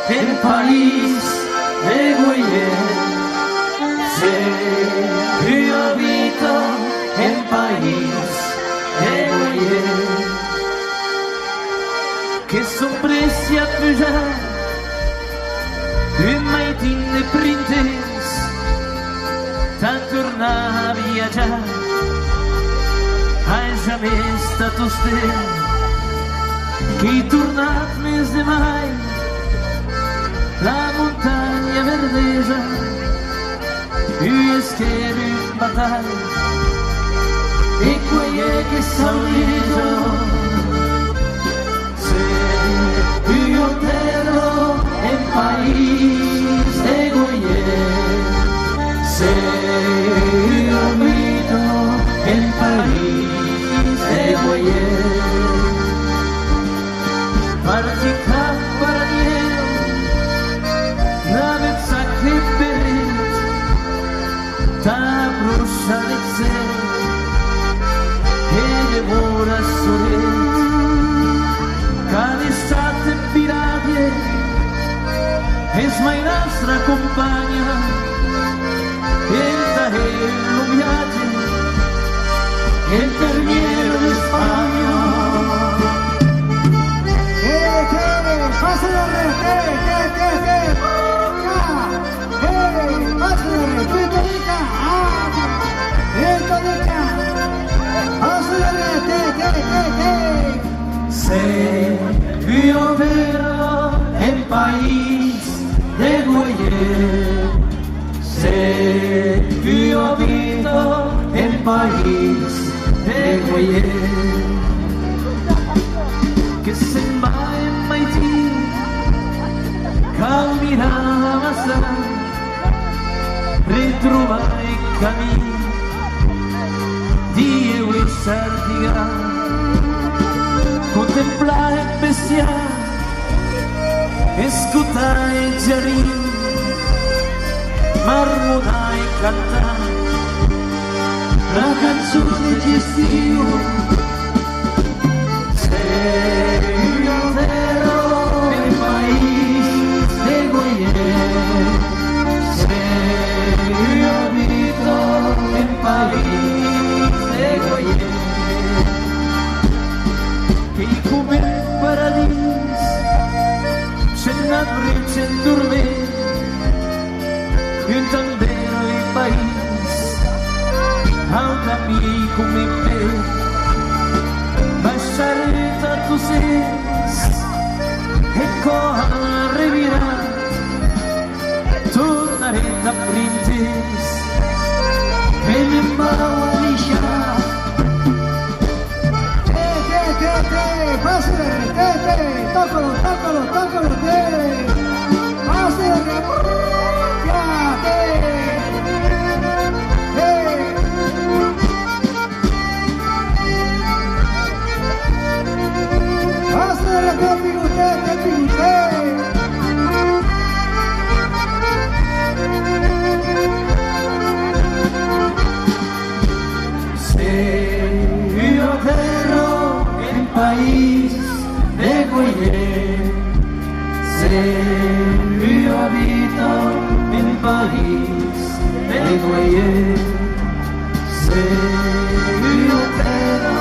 El país de Guayer, yo habito el país de Guayer, que somprecia pujar un maitin de printes, tan tornar a viatjar, ai jamais stato stel, que he tornat més de mai, la montagna verdesa, io esquero in battaglia, e qui è che saudito, se io terro en país de Guayer, se io abito en país de Guayer, partica para demora solet, cada estat en piratge és mai nostra companya, enta el viatge, el termiero d'Espanya. Passa de res, passa de res, se yo veo el país de Guayer, se yo habito el país de Guayer, que se'n va en Haití, cal mirar massa, retrobar el camí, Dieu i Sardià, contemplar el bestiar, escoltar el jardí, marmonar i cantar la cançó de l'estiu. Io vero el país de Guayer, io abito el país de Guayer, que come el paradís, se'n abre, se'n dorme, un tambero el país, al camí come me, baixaré tantos és, e corre revirat, tornaré da printes, e me'n vau a deixar. Pase de retete, tócalo, tócalo, tócalo, pase de retete, pase de retete, usted. Se yo terro el país de Guayer, se yo habito el país de Guayer, se yo terro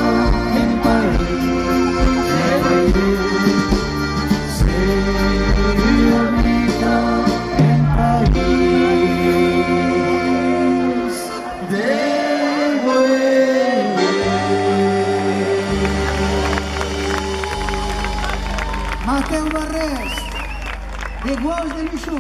el país de Guayer, se yo habito el país de Guayer. Mateu Barrés, de Guals de Lluçó.